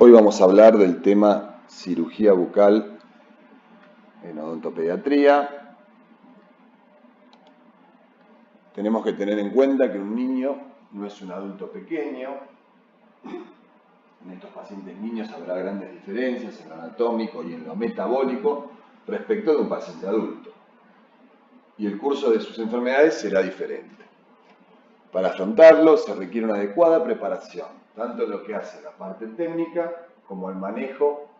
Hoy vamos a hablar del tema cirugía bucal en odontopediatría. Tenemos que tener en cuenta que un niño no es un adulto pequeño. En estos pacientes niños habrá grandes diferencias en lo anatómico y en lo metabólico respecto de un paciente adulto. Y el curso de sus enfermedades será diferente. Para afrontarlo se requiere una adecuada preparación, tanto en lo que hace a la parte técnica como el manejo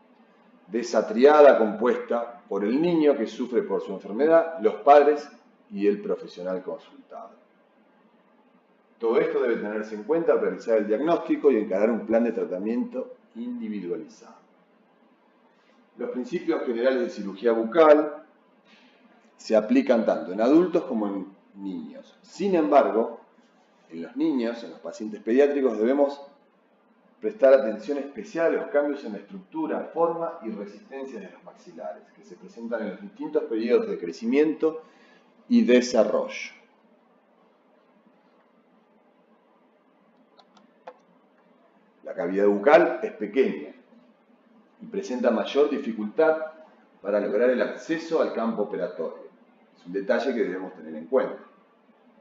de esa triada compuesta por el niño que sufre por su enfermedad, los padres y el profesional consultado. Todo esto debe tenerse en cuenta al realizar el diagnóstico y encarar un plan de tratamiento individualizado. Los principios generales de cirugía bucal se aplican tanto en adultos como en niños. Sin embargo, en los niños, en los pacientes pediátricos, debemos prestar atención especial a los cambios en la estructura, forma y resistencia de los maxilares, que se presentan en los distintos periodos de crecimiento y desarrollo. La cavidad bucal es pequeña y presenta mayor dificultad para lograr el acceso al campo operatorio. Es un detalle que debemos tener en cuenta.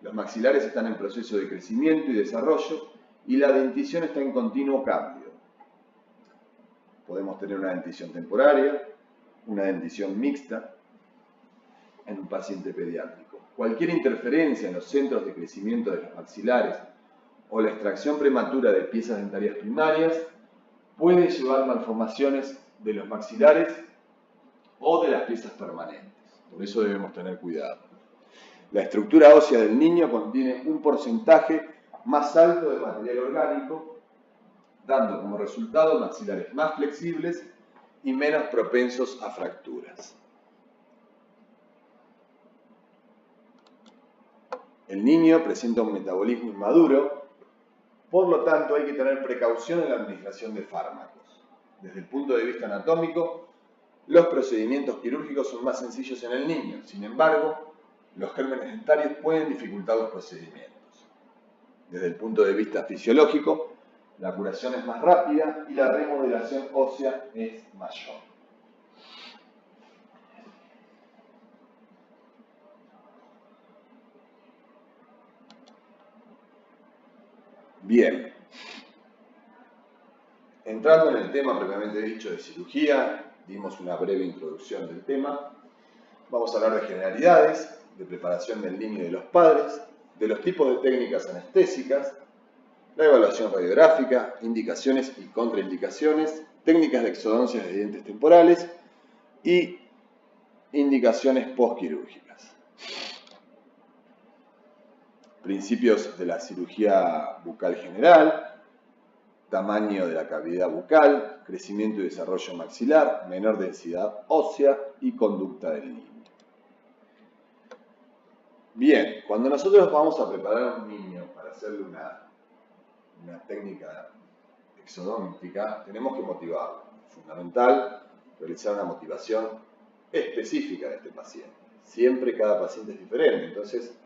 Los maxilares están en proceso de crecimiento y desarrollo y la dentición está en continuo cambio. Podemos tener una dentición temporaria, una dentición mixta en un paciente pediátrico. Cualquier interferencia en los centros de crecimiento de los maxilares o la extracción prematura de piezas dentarias primarias puede llevar a malformaciones de los maxilares o de las piezas permanentes. Por eso debemos tener cuidado. La estructura ósea del niño contiene un porcentaje más alto de material orgánico, dando como resultado maxilares más flexibles y menos propensos a fracturas. El niño presenta un metabolismo inmaduro, por lo tanto hay que tener precaución en la administración de fármacos. Desde el punto de vista anatómico, los procedimientos quirúrgicos son más sencillos en el niño. Sin embargo, los gérmenes dentarios pueden dificultar los procedimientos. Desde el punto de vista fisiológico, la curación es más rápida y la remodelación ósea es mayor. Bien. Entrando en el tema propiamente dicho de cirugía, dimos una breve introducción del tema. Vamos a hablar de generalidades, de preparación del niño y de los padres, de los tipos de técnicas anestésicas, la evaluación radiográfica, indicaciones y contraindicaciones, técnicas de exodoncia de dientes temporales y indicaciones postquirúrgicas. Principios de la cirugía bucal general, tamaño de la cavidad bucal, crecimiento y desarrollo maxilar, menor densidad ósea y conducta del niño. Bien, cuando nosotros vamos a preparar a un niño para hacerle una técnica exodóntica, tenemos que motivarlo. Es fundamental realizar una motivación específica de este paciente. Siempre cada paciente es diferente, entonces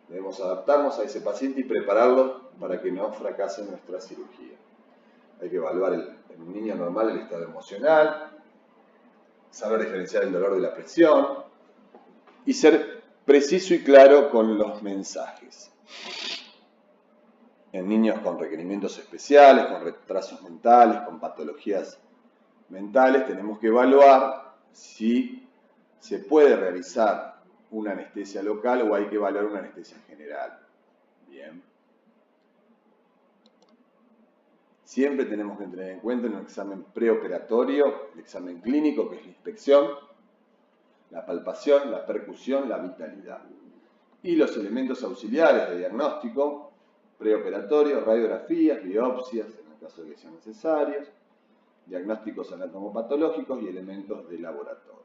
debemos adaptarnos a ese paciente y prepararlo para que no fracase nuestra cirugía. Hay que evaluar en un niño normal el estado emocional, saber diferenciar el dolor de la presión y ser preciso y claro con los mensajes. En niños con requerimientos especiales, con retrasos mentales, con patologías mentales, tenemos que evaluar si se puede realizar una anestesia local o hay que evaluar una anestesia general. Bien. Siempre tenemos que tener en cuenta en un examen preoperatorio, el examen clínico, que es la inspección, la palpación, la percusión, la vitalidad. Y los elementos auxiliares de diagnóstico, preoperatorio, radiografías, biopsias, en el caso de que sean necesarios, diagnósticos anatomopatológicos y elementos de laboratorio,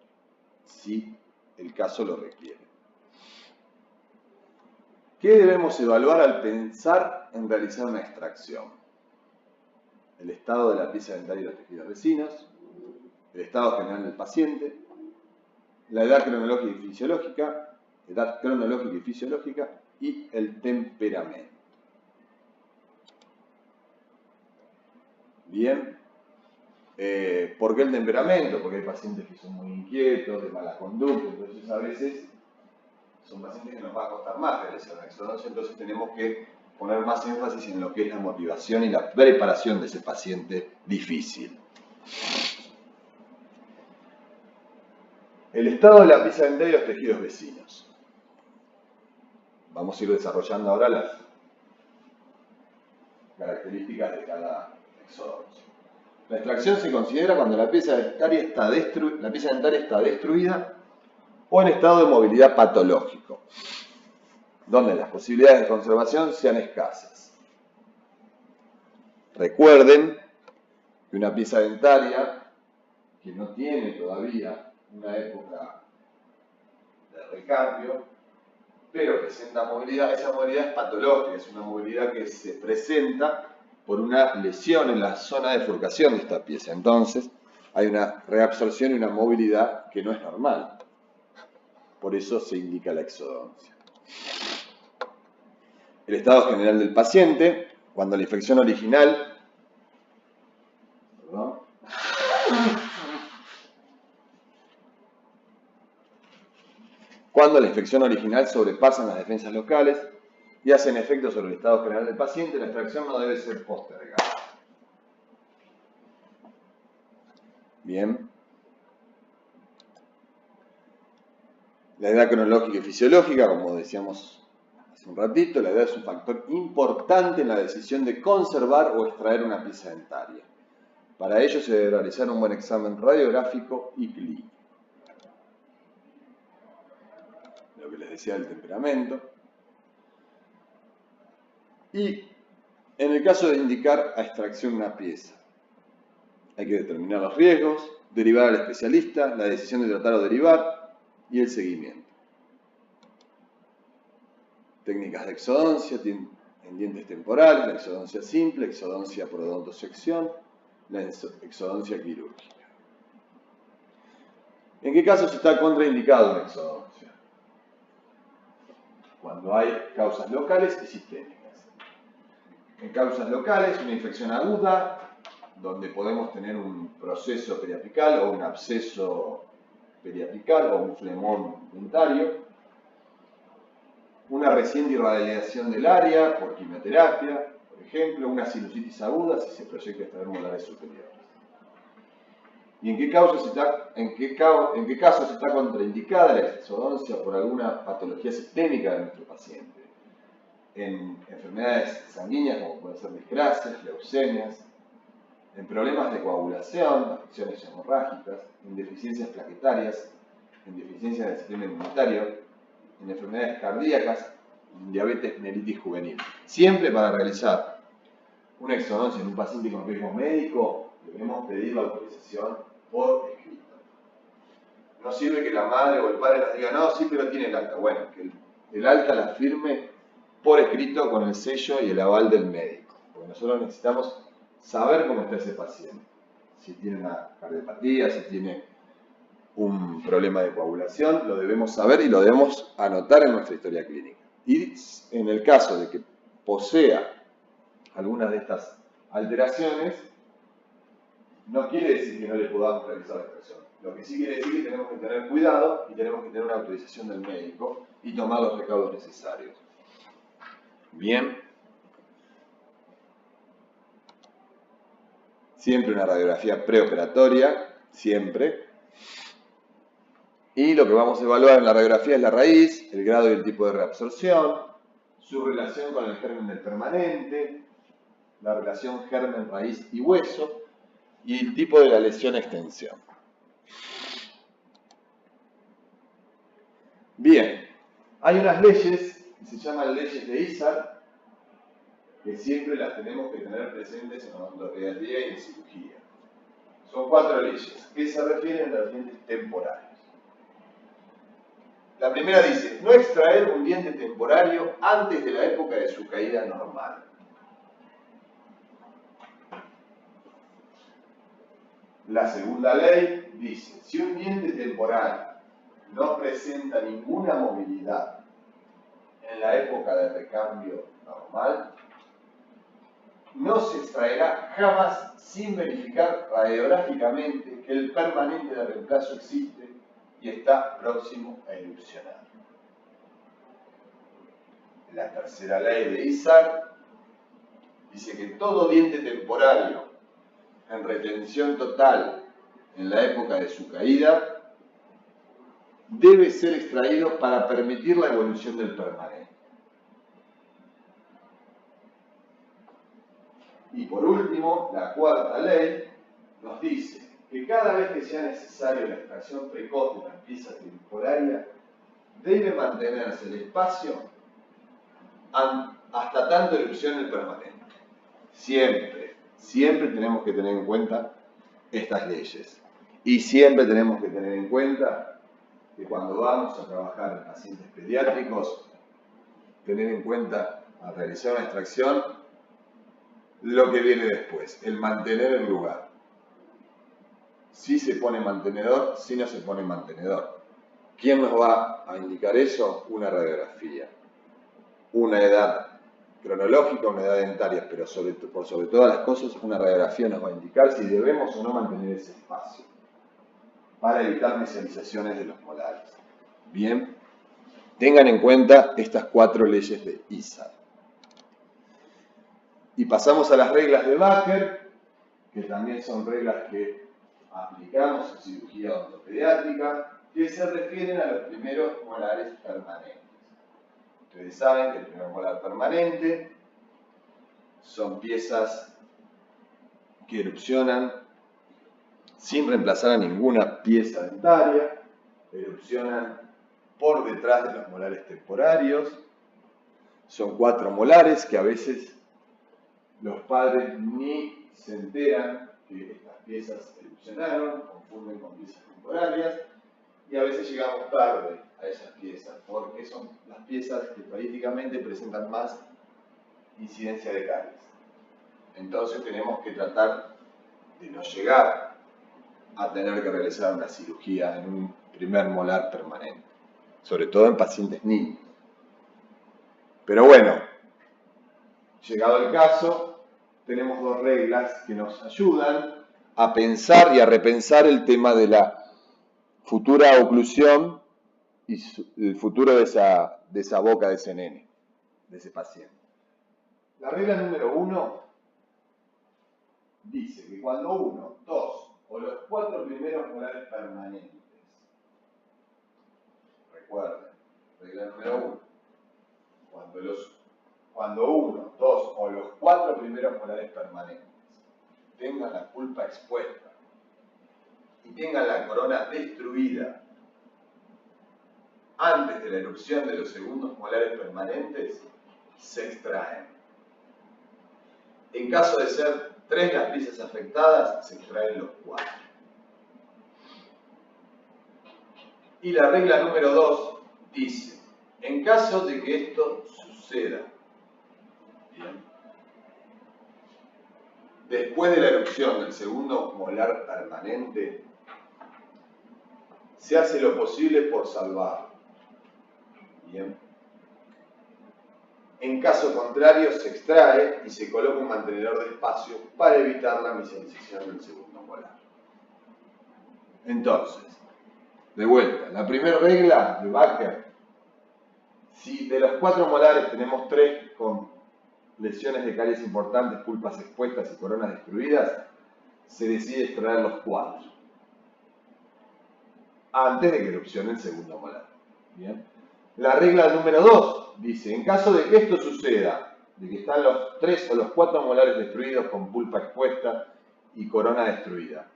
si el caso lo requiere. ¿Qué debemos evaluar al pensar en realizar una extracción? El estado de la pieza dentaria y los tejidos vecinos, el estado general del paciente, la edad cronológica y fisiológica y el temperamento. Bien. ¿Por qué el temperamento? Porque hay pacientes que son muy inquietos, de mala conducta, entonces a veces son pacientes que nos va a costar más realizar una exodoncia, entonces tenemos que poner más énfasis en lo que es la motivación y la preparación de ese paciente difícil. El estado de la pieza dental y los tejidos vecinos. Vamos a ir desarrollando ahora las características de cada exodoncia. La extracción se considera cuando la pieza dentaria está destruida o en estado de movilidad patológico, donde las posibilidades de conservación sean escasas. Recuerden que una pieza dentaria que no tiene todavía una época de recambio, pero presenta movilidad, esa movilidad es patológica, es una movilidad que se presenta por una lesión en la zona de bifurcación de esta pieza. Entonces, hay una reabsorción y una movilidad que no es normal. Por eso se indica la exodoncia. El estado general del paciente, cuando la infección original sobrepasa las defensas locales y hacen efecto sobre el estado general del paciente, la extracción no debe ser postergada. Bien. La edad cronológica y fisiológica, como decíamos hace un ratito, la edad es un factor importante en la decisión de conservar o extraer una pieza dentaria. Para ello se debe realizar un buen examen radiográfico y clínico. Lo que les decía del temperamento. Y en el caso de indicar a extracción una pieza, hay que determinar los riesgos, derivar al especialista, la decisión de tratar o derivar y el seguimiento. Técnicas de exodoncia en dientes temporales, la exodoncia simple, exodoncia por odontosección, la exodoncia quirúrgica. ¿En qué casos está contraindicado una exodoncia? Cuando hay causas locales y sistémicas. En causas locales, una infección aguda, donde podemos tener un proceso periapical o un absceso periapical o un flemón dentario, una reciente irradiación del área por quimioterapia, por ejemplo, una sinusitis aguda si se proyecta extraer molares superiores. ¿Y en qué casos está contraindicada la exodoncia por alguna patología sistémica de nuestro paciente? En enfermedades sanguíneas como pueden ser discrasias, leucemias, en problemas de coagulación, afecciones hemorrágicas, en deficiencias plaquetarias, en deficiencias del sistema inmunitario, en enfermedades cardíacas, en diabetes mellitus juvenil. Siempre para realizar una exodoncia en un paciente con riesgo médico, debemos pedir la autorización por escrito. No sirve que la madre o el padre nos diga, no, sí, pero tiene el alta. Bueno, que el alta la firme por escrito con el sello y el aval del médico. Porque nosotros necesitamos saber cómo está ese paciente. Si tiene una cardiopatía, si tiene un problema de coagulación, lo debemos saber y lo debemos anotar en nuestra historia clínica. Y en el caso de que posea algunas de estas alteraciones, no quiere decir que no le podamos realizar la extracción. Lo que sí quiere decir que tenemos que tener cuidado y tenemos que tener una autorización del médico y tomar los recaudos necesarios. Bien. Siempre una radiografía preoperatoria, siempre. Y lo que vamos a evaluar en la radiografía es la raíz, el grado y el tipo de reabsorción, su relación con el germen del permanente, la relación germen, raíz y hueso, y el tipo de la lesión-extensión. Bien, hay unas leyes que se llaman leyes de Isar, que siempre las tenemos que tener presentes en odontología y en cirugía. Son 4 leyes que se refieren a los dientes temporarios. La primera dice, no extraer un diente temporario antes de la época de su caída normal. La segunda ley dice, si un diente temporal no presenta ninguna movilidad en la época de recambio normal, no se extraerá jamás sin verificar radiográficamente que el permanente de reemplazo existe y está próximo a erupcionar. La tercera ley de Isar dice que todo diente temporario en retención total en la época de su caída debe ser extraído para permitir la evolución del permanente. Y por último, la cuarta ley nos dice que cada vez que sea necesario la extracción precoz de la pieza temporaria, debe mantenerse el espacio hasta tanto erupción el permanente. Siempre tenemos que tener en cuenta estas leyes. Y siempre tenemos que tener en cuenta que cuando vamos a trabajar en pacientes pediátricos, tener en cuenta al realizar una extracción lo que viene después, el mantener el lugar. Si se pone mantenedor, si no se pone mantenedor. ¿Quién nos va a indicar eso? Una radiografía. Una edad cronológica, una edad dentaria, pero por sobre todas las cosas, una radiografía nos va a indicar si debemos o no mantener ese espacio para evitar mesializaciones de los molares. Bien, tengan en cuenta estas 4 leyes de Isar. Y pasamos a las reglas de Baker, que también son reglas que aplicamos en cirugía odontopediátrica, que se refieren a los primeros molares permanentes. Ustedes saben que el primer molar permanente son piezas que erupcionan sin reemplazar a ninguna pieza dentaria, erupcionan por detrás de los molares temporarios. Son 4 molares que a veces los padres ni se enteran que estas piezas erupcionaron, confunden con piezas temporarias y a veces llegamos tarde a esas piezas porque son las piezas que estadísticamente presentan más incidencia de caries. Entonces tenemos que tratar de no llegar a tener que realizar una cirugía en un primer molar permanente, sobre todo en pacientes niños. Pero bueno, llegado el caso, tenemos 2 reglas que nos ayudan a pensar y a repensar el tema de la futura oclusión y el futuro de esa boca de ese nene, de ese paciente. La regla número 1 dice que cuando 1, 2 o los 4 primeros molares permanentes, recuerden, regla número 1, cuando 1, 2 o los 4 primeros molares permanentes tengan la pulpa expuesta y tengan la corona destruida antes de la erupción de los segundos molares permanentes, se extraen. En caso de ser 3 las piezas afectadas, se extraen los 4. Y la regla número 2 dice, en caso de que esto suceda, bien, después de la erupción del segundo molar permanente, se hace lo posible por salvarlo. Bien. En caso contrario, se extrae y se coloca un mantenedor de espacio para evitar la mesialización del segundo molar. Entonces, de vuelta, la primera regla de Baker, si de los 4 molares tenemos 3 con lesiones de caries importantes, pulpas expuestas y coronas destruidas, se decide extraer los 4 antes de que erupcione el segundo molar. Bien. La regla número 2 dice, en caso de que esto suceda, de que están los 3 o los 4 molares destruidos con pulpa expuesta y corona destruida,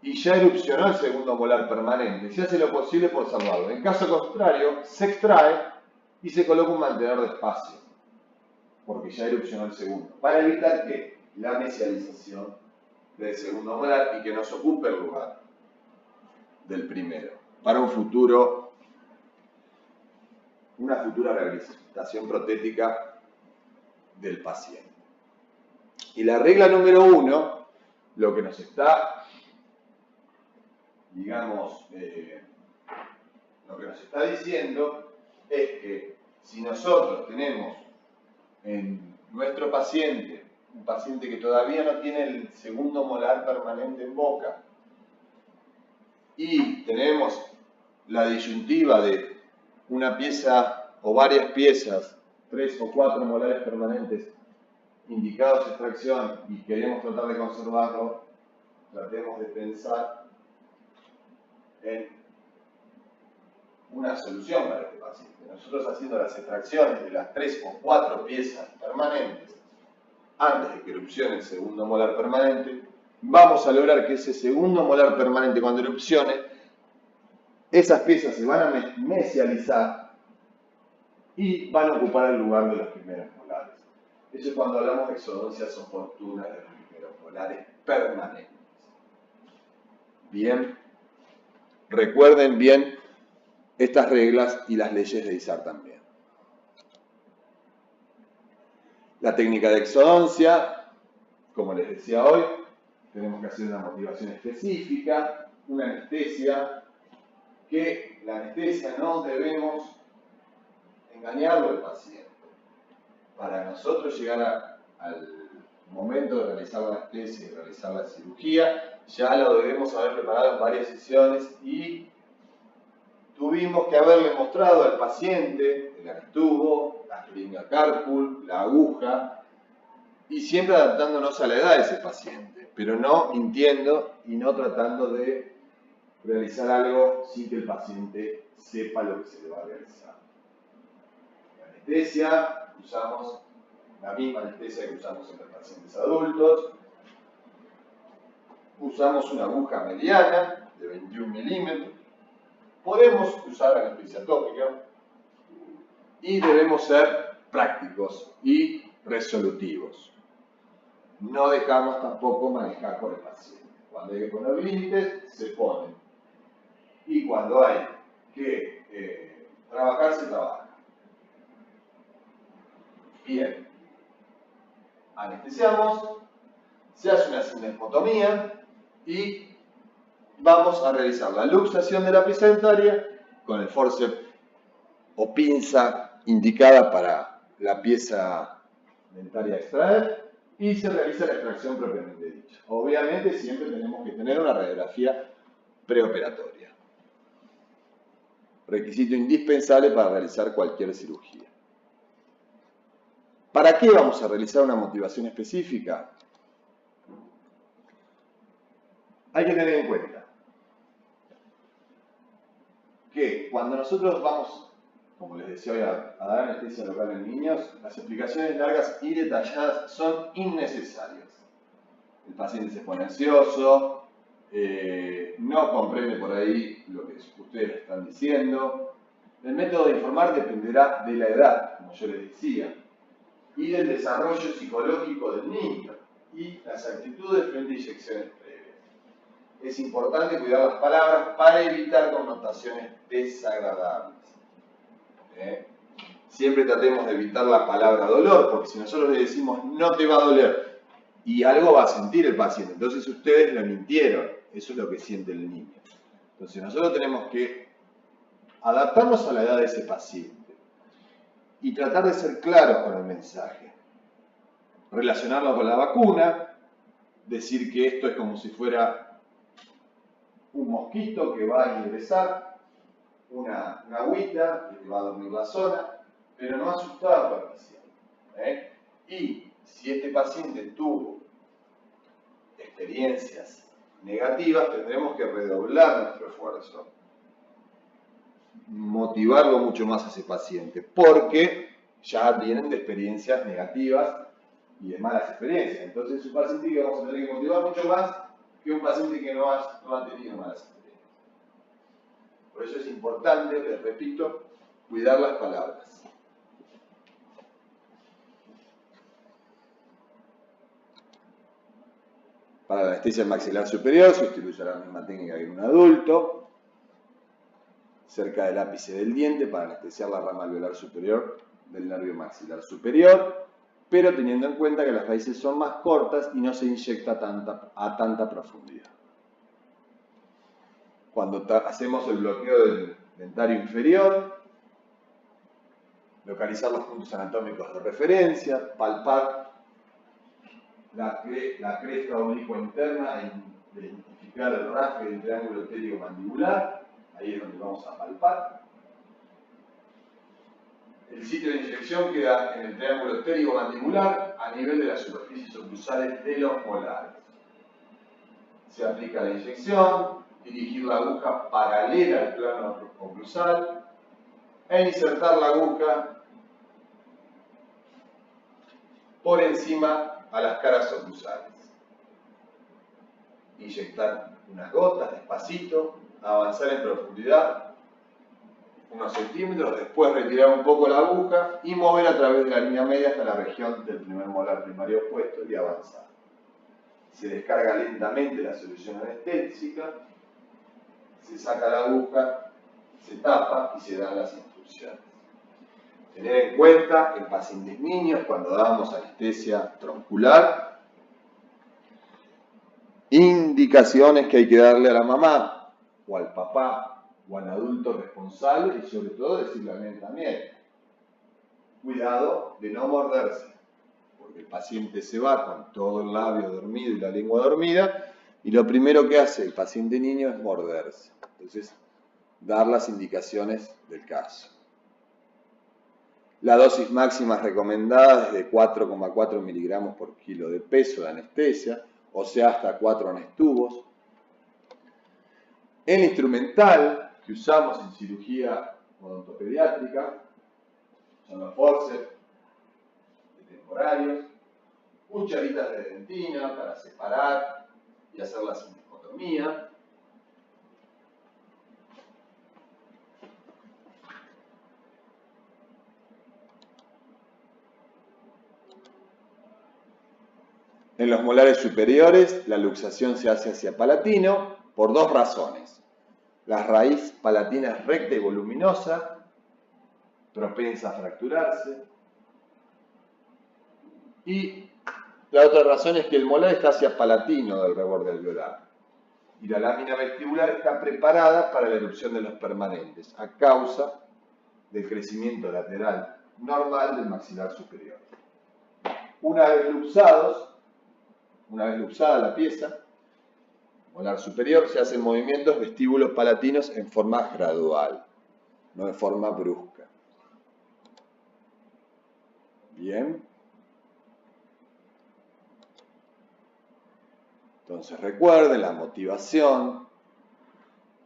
y ya erupcionó el segundo molar permanente, se hace lo posible por salvarlo. En caso contrario, se extrae y se coloca un mantenedor de espacio, porque ya erupcionó el segundo, para evitar que la mesialización del segundo molar y que nos ocupe el lugar del primero, para una futura rehabilitación protética del paciente. Y la regla número 1, lo que nos está, digamos, lo que nos está diciendo es que si nosotros tenemos en nuestro paciente, un paciente que todavía no tiene el segundo molar permanente en boca, y tenemos la disyuntiva de una pieza o varias piezas, 3 o 4 molares permanentes indicados a extracción y queremos tratar de conservarlo, tratemos de pensar en una solución para este paciente. Nosotros haciendo las extracciones de las 3 o 4 piezas permanentes antes de que erupcione el segundo molar permanente, vamos a lograr que ese segundo molar permanente, cuando erupcione, esas piezas se van a mesializar y van a ocupar el lugar de los primeros molares. Eso es cuando hablamos de exodoncias oportunas de los primeros molares permanentes. Bien, recuerden bien estas reglas y las leyes de Isar también. La técnica de exodoncia, como les decía hoy, tenemos que hacer una motivación específica, una anestesia, que la anestesia no debemos engañarlo al paciente. Para nosotros llegar al momento de realizar la anestesia y realizar la cirugía, ya lo debemos haber preparado en varias sesiones y tuvimos que haberle mostrado al paciente el antubo, la jeringa Carpool, la aguja, y siempre adaptándonos a la edad de ese paciente, pero no mintiendo y no tratando de realizar algo sin que el paciente sepa lo que se le va a realizar. La anestesia, usamos la misma anestesia que usamos en los pacientes adultos. Usamos una aguja mediana de 21 milímetros. Podemos usar anestesia tópica y debemos ser prácticos y resolutivos. No dejamos tampoco manejar por el paciente. Cuando hay que poner límites, se ponen. Y cuando hay que trabajar, se trabaja. Bien. Anestesiamos, se hace una sinesmotomía y vamos a realizar la luxación de la pieza dentaria con el forceps o pinza indicada para la pieza dentaria a extraer y se realiza la extracción propiamente dicha. Obviamente siempre tenemos que tener una radiografía preoperatoria. Requisito indispensable para realizar cualquier cirugía. ¿Para qué vamos a realizar una motivación específica? Hay que tener en cuenta que cuando nosotros vamos, como les decía hoy, a dar anestesia local en niños, las explicaciones largas y detalladas son innecesarias. El paciente se pone ansioso, no comprende por ahí lo que ustedes están diciendo. El método de informar dependerá de la edad, como yo les decía, y del desarrollo psicológico del niño y las actitudes frente a inyecciones previas. Es importante cuidar las palabras para evitar connotaciones desagradables. Siempre tratemos de evitar la palabra dolor, porque si nosotros le decimos no te va a doler y algo va a sentir el paciente, entonces ustedes le mintieron, eso es lo que siente el niño. Entonces nosotros tenemos que adaptarnos a la edad de ese paciente y tratar de ser claros con el mensaje. Relacionarlo con la vacuna, decir que esto es como si fuera un mosquito que va a ingresar, una agüita que te va a dormir la zona, pero no asustarlo al paciente. Y si este paciente tuvo experiencias negativas, tendremos que redoblar nuestro esfuerzo. Motivarlo mucho más a ese paciente, porque ya vienen de experiencias negativas y de malas experiencias. Entonces es un paciente que vamos a tener que motivar mucho más que un paciente que no ha tenido malas experiencias. Por eso es importante, les repito, cuidar las palabras. Para la anestesia maxilar superior se utiliza la misma técnica que en un adulto, cerca del ápice del diente para anestesiar la rama alveolar superior del nervio maxilar superior, pero teniendo en cuenta que las raíces son más cortas y no se inyecta a tanta profundidad. Cuando hacemos el bloqueo del dentario inferior, Localizar los puntos anatómicos de referencia, palpar la cresta oblicua interna e identificar el rasgue del triángulo pterigo-mandibular. Ahí es donde vamos a palpar. El sitio de inyección queda en el triángulo pterigo-mandibular a nivel de las superficies oclusales de los molares. Se aplica la inyección, dirigir la aguja paralela al plano oclusal e insertar la aguja por encima a las caras oclusales. Inyectar unas gotas despacito, avanzar en profundidad unos centímetros, después retirar un poco la aguja y mover a través de la línea media hasta la región del primer molar primario opuesto y avanzar. Se descarga lentamente la solución anestésica, se saca la aguja, se tapa y se dan las instrucciones. Tener en cuenta en pacientes niños cuando damos anestesia troncular, indicaciones que hay que darle a la mamá o al papá o al adulto responsable y sobre todo decirle al nene también. Cuidado de no morderse, porque el paciente se va con todo el labio dormido y la lengua dormida y lo primero que hace el paciente niño es morderse. Entonces, dar las indicaciones del caso. La dosis máxima recomendada es de 4,4 miligramos por kilo de peso de anestesia, o sea, hasta 4 anestubos. El instrumental que usamos en cirugía odontopediátrica son los forceps temporarios, cucharitas de dentina para separar y hacer la sindesmotomía, en los molares superiores la luxación se hace hacia palatino por dos razones. La raíz palatina es recta y voluminosa, propensa a fracturarse. Y la otra razón es que el molar está hacia palatino del reborde alveolar. Y la lámina vestibular está preparada para la erupción de los permanentes, a causa del crecimiento lateral normal del maxilar superior. Una vez luxada la pieza, molar superior, se hacen movimientos vestíbulos palatinos en forma gradual, no de forma brusca. Bien. Entonces recuerden la motivación,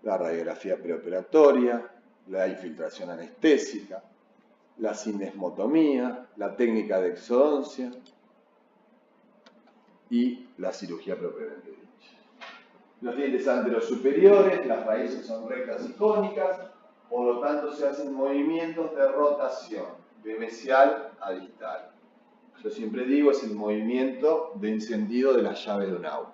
la radiografía preoperatoria, la infiltración anestésica, la sindesmotomía, la técnica de exodoncia y la cirugía propiamente dicha. Los dientes anterosuperiores, las raíces son rectas y cónicas, por lo tanto se hacen movimientos de rotación, de mesial a distal. Yo siempre digo, es el movimiento de encendido de la llave de un auto.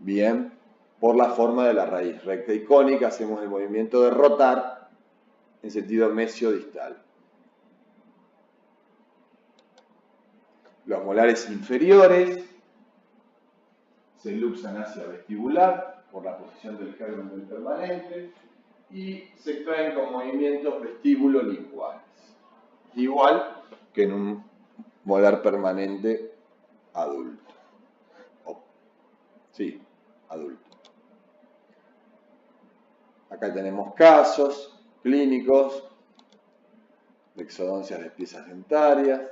Bien, por la forma de la raíz recta y cónica hacemos el movimiento de rotar en sentido mesio-distal. Los molares inferiores se luxan hacia vestibular por la posición del germen del permanente y se extraen con movimientos vestíbulo-linguales, igual que en un molar permanente adulto. Sí, adulto. Acá tenemos casos clínicos de exodoncias de piezas dentarias.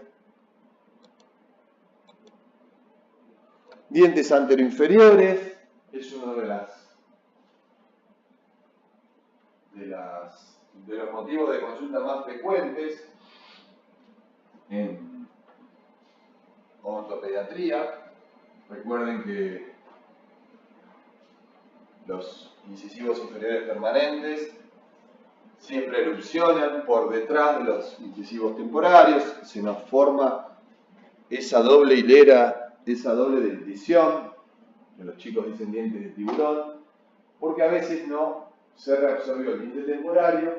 Dientes anteroinferiores es uno de los motivos de consulta más frecuentes en odontopediatría. Recuerden que los incisivos inferiores permanentes siempre erupcionan por detrás de los incisivos temporarios, se nos forma esa doble hilera, esa doble dentición, que los chicos dicen dientes de tiburón, porque a veces no se reabsorbió el diente temporario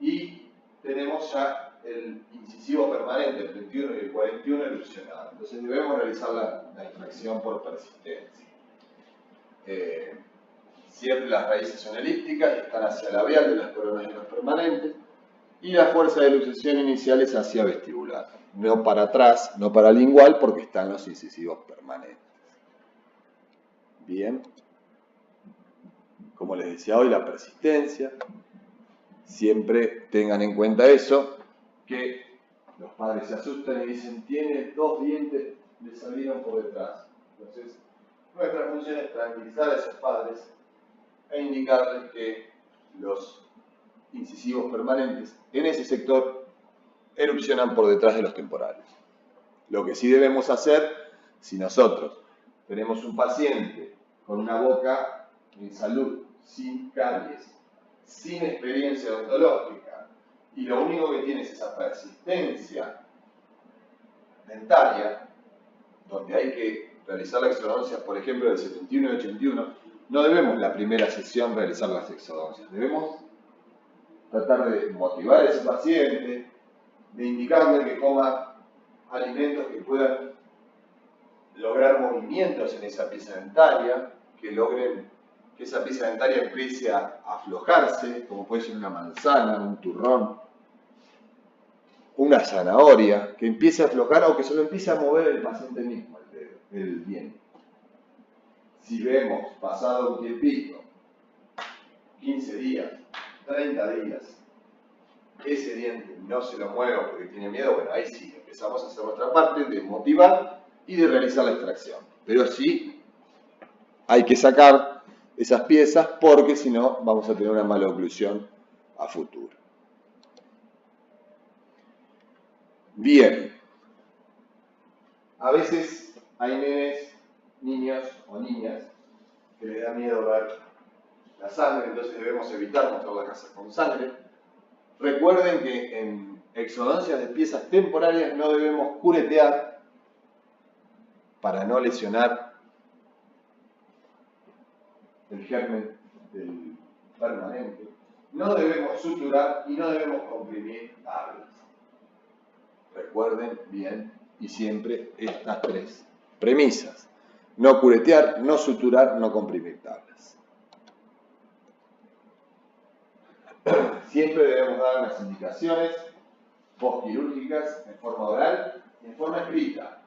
y tenemos ya el incisivo permanente, el 21 y el 41 erupcionado. Entonces debemos realizar la extracción por persistencia. Siempre las raíces son elípticas y están hacia labial de las coronas de los permanentes. y la fuerza de luxación inicial es hacia vestibular, no para atrás, no para lingual, porque están los incisivos permanentes. Bien, como les decía hoy, la persistencia, siempre tengan en cuenta eso, que los padres se asustan y dicen, tiene 2 dientes, le salieron por detrás. Entonces, nuestra función es tranquilizar a esos padres e indicarles que los incisivos permanentes en ese sector erupcionan por detrás de los temporales. Lo que sí debemos hacer, si nosotros tenemos un paciente con una boca en salud, sin caries, sin experiencia odontológica, y lo único que tiene es esa persistencia dentaria, donde hay que realizar la exodoncia, por ejemplo, del 71 y 81, no debemos la primera sesión realizar las exodoncias. Debemos tratar de motivar a ese paciente, de indicarle que coma alimentos que puedan lograr movimientos en esa pieza dentaria, que logren que esa pieza dentaria empiece a aflojarse, como puede ser una manzana, un turrón, una zanahoria, que empiece a aflojar o que se lo empiece a mover el paciente mismo, el diente. Si vemos pasado un tiempito, 15 días, 30 días, ese diente no se lo mueve porque tiene miedo, bueno, ahí sí, empezamos a hacer nuestra parte de motivar y de realizar la extracción. Pero sí hay que sacar esas piezas porque si no vamos a tener una mala oclusión a futuro. Bien. A veces hay niños o niñas que les da miedo ver la sangre, entonces debemos evitar mostrar la casa con sangre. Recuerden que en exodoncias de piezas temporarias no debemos curetear para no lesionar el germen del permanente. No debemos suturar y no debemos comprimir tablas. Recuerden bien y siempre estas 3 premisas. No curetear, no suturar, no comprimir tablas. Siempre debemos dar unas indicaciones postquirúrgicas en forma oral y en forma escrita.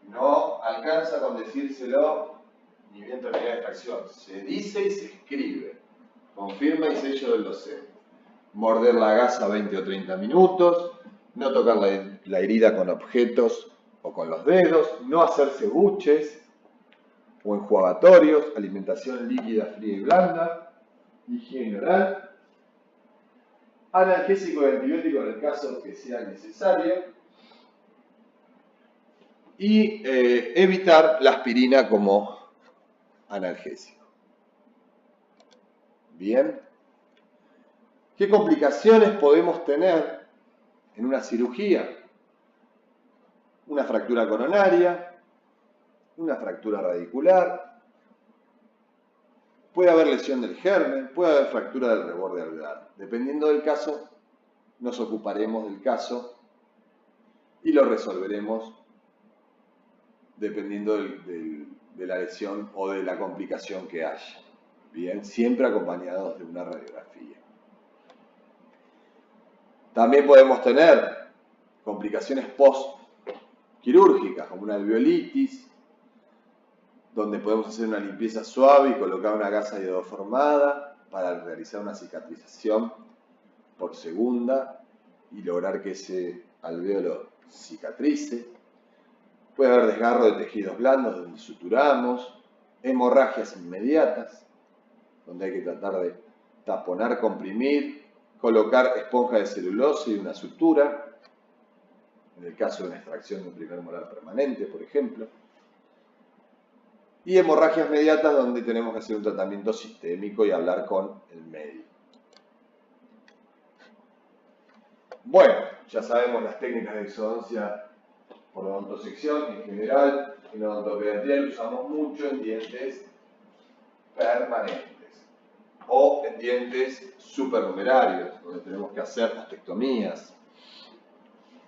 No alcanza con decírselo ni bien terminar la extracción. Se dice y se escribe. Confirma y sello del docente. Morder la gasa 20 o 30 minutos. No tocar la herida con objetos o con los dedos. No hacerse buches o enjuagatorios. Alimentación líquida, fría y blanda. Higiene oral. Analgésico y antibiótico en el caso que sea necesario. Y evitar la aspirina como analgésico. Bien. ¿Qué complicaciones podemos tener en una cirugía? Una fractura coronaria, una fractura radicular, puede haber lesión del germen, puede haber fractura del reborde alveolar. Dependiendo del caso, nos ocuparemos del caso y lo resolveremos dependiendo de la lesión o de la complicación que haya. Bien, siempre acompañados de una radiografía. También podemos tener complicaciones post-quirúrgicas, como una alveolitis, donde podemos hacer una limpieza suave y colocar una gasa iodoformada para realizar una cicatrización por segunda y lograr que ese alvéolo cicatrice. Puede haber desgarro de tejidos blandos donde suturamos, hemorragias inmediatas, donde hay que tratar de taponar, comprimir, colocar esponja de celulosa y una sutura, en el caso de una extracción de un primer molar permanente, por ejemplo. Y hemorragias mediatas donde tenemos que hacer un tratamiento sistémico y hablar con el médico. Bueno, ya sabemos las técnicas de exodoncia por odontosección en general. En odontopediatría lo usamos mucho en dientes permanentes o en dientes supernumerarios, donde tenemos que hacer ostectomías.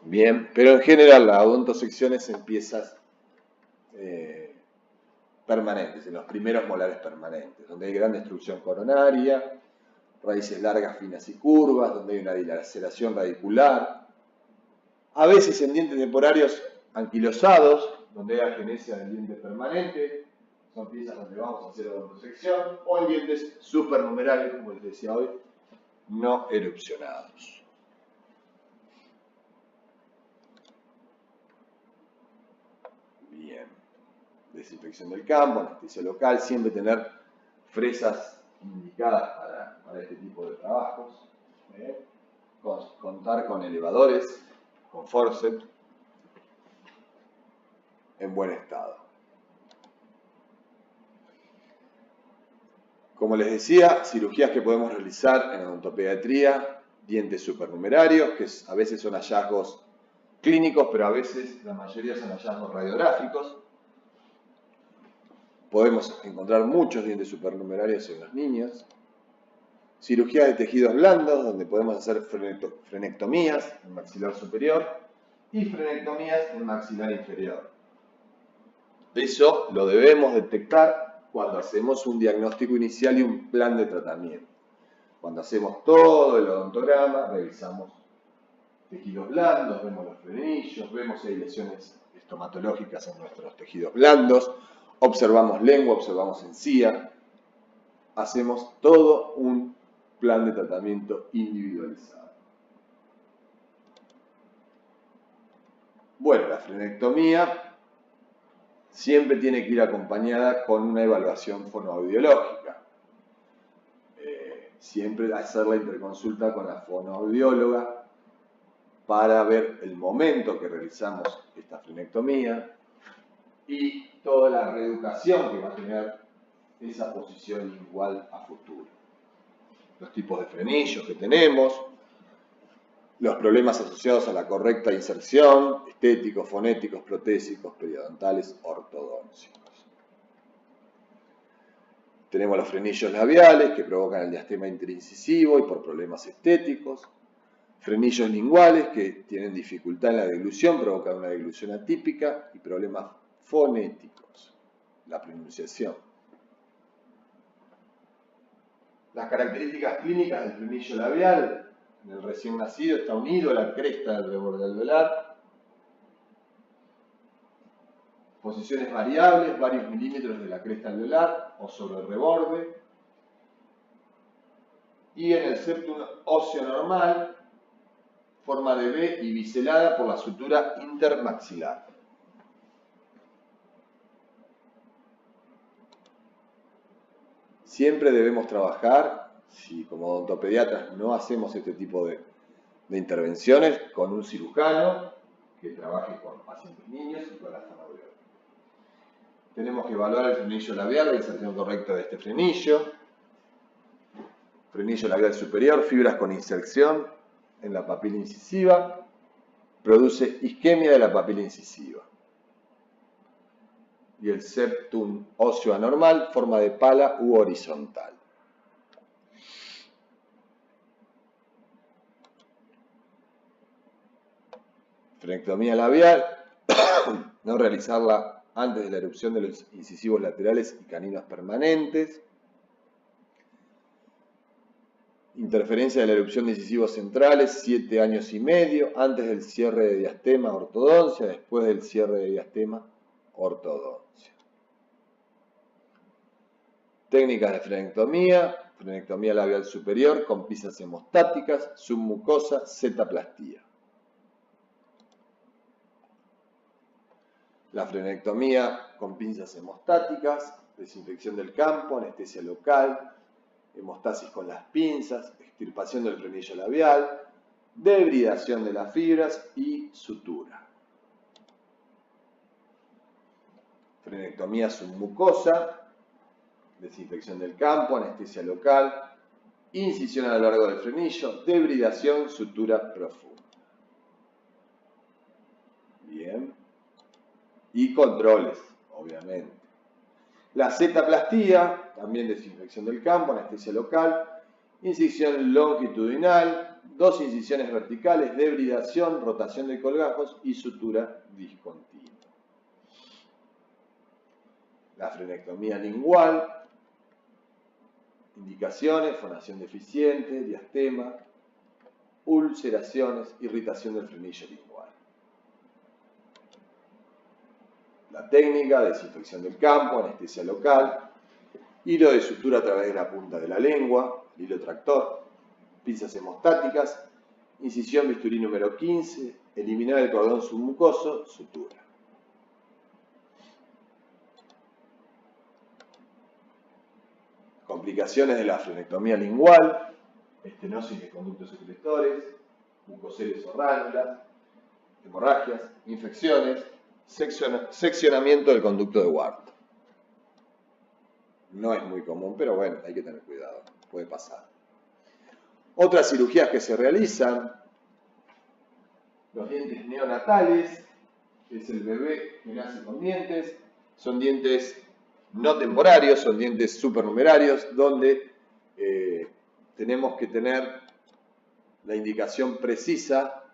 Bien, pero en general la odontosección es en piezas permanentes, en los primeros molares permanentes, donde hay gran destrucción coronaria raíces largas, finas y curvas, donde hay una dilaceración radicular. A veces en dientes temporarios anquilosados, donde hay agenesia del diente permanente, son piezas donde vamos a hacer odontosección, o en dientes supernumerarios, como les decía hoy, no erupcionados. Bien, desinfección del campo, anestesia local, siempre tener fresas indicadas para este tipo de trabajos. Contar con elevadores, con forceps, en buen estado. Como les decía, cirugías que podemos realizar en odontopediatría, dientes supernumerarios, que a veces son hallazgos clínicos, pero a veces la mayoría son hallazgos radiográficos. Podemos encontrar muchos dientes supernumerarios en los niños. Cirugía de tejidos blandos, donde podemos hacer frenectomías en maxilar superior y frenectomías en maxilar inferior. Eso lo debemos detectar cuando hacemos un diagnóstico inicial y un plan de tratamiento. Cuando hacemos todo el odontograma, revisamos tejidos blandos, vemos los frenillos, vemos si hay lesiones estomatológicas en nuestros tejidos blandos, observamos lengua, observamos encía, hacemos todo un plan de tratamiento individualizado. Bueno, la frenectomía siempre tiene que ir acompañada con una evaluación fonoaudiológica. Siempre hacer la interconsulta con la fonoaudióloga para ver el momento que realizamos esta frenectomía y toda la reeducación que va a tener esa posición igual a futuro. Los tipos de frenillos que tenemos, los problemas asociados a la correcta inserción, estéticos, fonéticos, protésicos, periodontales, ortodóncicos. Tenemos los frenillos labiales que provocan el diastema interincisivo y por problemas estéticos. Frenillos linguales que tienen dificultad en la deglución, provocan una deglución atípica y problemas fonéticos, la pronunciación. Las características clínicas del frenillo labial: en el recién nacido está unido a la cresta del reborde alveolar, posiciones variables, varios milímetros de la cresta alveolar o sobre el reborde, y en el septum óseo normal, forma de V y biselada por la sutura intermaxilar. Siempre debemos trabajar, si como odontopediatras no hacemos este tipo de intervenciones, con un cirujano que trabaje con pacientes niños y con la fonoaudióloga. Tenemos que evaluar el frenillo labial, la inserción correcta de este frenillo. Frenillo labial superior, fibras con inserción en la papila incisiva, produce isquemia de la papila incisiva. Y el septum óseo anormal, forma de pala u horizontal. Frenectomía labial, no realizarla antes de la erupción de los incisivos laterales y caninos permanentes. Interferencia de la erupción de incisivos centrales, 7 años y medio, antes del cierre de diastema, ortodoncia, después del cierre de diastema, ortodoncia. Técnicas de frenectomía labial superior con pinzas hemostáticas, submucosa, zetaplastía. La frenectomía con pinzas hemostáticas, desinfección del campo, anestesia local, hemostasis con las pinzas, extirpación del frenillo labial, debridación de las fibras y sutura. Frenectomía submucosa, desinfección del campo, anestesia local, incisión a lo largo del frenillo, debridación, sutura profunda. Bien. Y controles, obviamente. La zetaplastía, también desinfección del campo, anestesia local, incisión longitudinal, 2 incisiones verticales, debridación, rotación de colgajos y sutura discontinua. La frenectomía lingual, Indicaciones: fonación deficiente, diastema, ulceraciones, irritación del frenillo lingual. La técnica: desinfección del campo, anestesia local, hilo de sutura a través de la punta de la lengua, el hilo tractor, pinzas hemostáticas, incisión bisturí número 15, eliminar el cordón submucoso, sutura. Complicaciones de la frenectomía lingual: estenosis de conductos secretores, mucoceles o ránulas, hemorragias, infecciones, seccionamiento del conducto de Ward. No es muy común, pero bueno, hay que tener cuidado, puede pasar. Otras cirugías que se realizan: los dientes neonatales, es el bebé que nace con dientes, son dientes no temporarios, son dientes supernumerarios, donde tenemos que tener la indicación precisa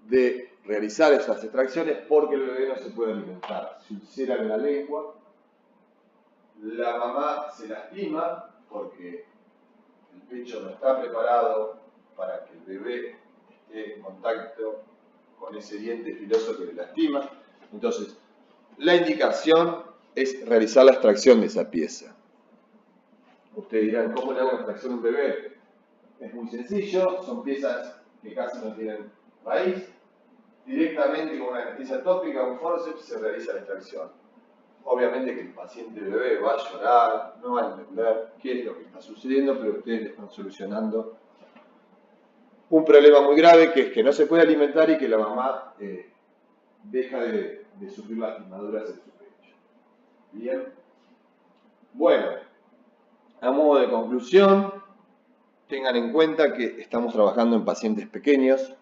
de realizar esas extracciones porque el bebé no se puede alimentar. Se ulcera en la lengua, la mamá se lastima porque el pecho no está preparado para que el bebé esté en contacto con ese diente filoso que le lastima. Entonces, la indicación es realizar la extracción de esa pieza. Ustedes dirán, ¿cómo le hago la extracción a un bebé? Es muy sencillo, son piezas que casi no tienen raíz. Directamente con una anestesia tópica, un forceps, se realiza la extracción. Obviamente que el paciente bebé va a llorar, no va a entender qué es lo que está sucediendo, pero ustedes le están solucionando un problema muy grave, que es que no se puede alimentar y que la mamá deja de sufrir lastimaduras en su pecho. Bien. Bueno, a modo de conclusión, tengan en cuenta que estamos trabajando en pacientes pequeños,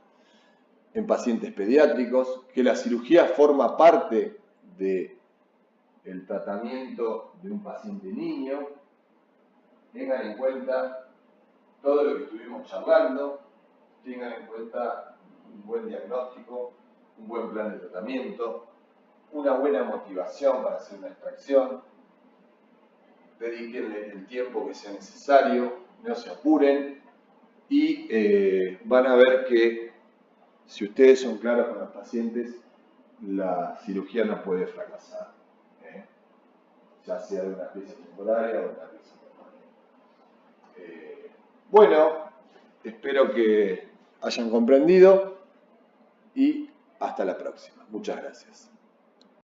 en pacientes pediátricos, que la cirugía forma parte del tratamiento de un paciente niño. Tengan en cuenta todo lo que estuvimos charlando, tengan en cuenta un buen diagnóstico, un buen plan de tratamiento, una buena motivación para hacer una extracción, dedíquenle el tiempo que sea necesario, no se apuren y van a ver que si ustedes son claros con los pacientes, la cirugía no puede fracasar, ya sea de una pieza temporaria o de una pieza permanente. Bueno, espero que hayan comprendido y hasta la próxima. Muchas gracias.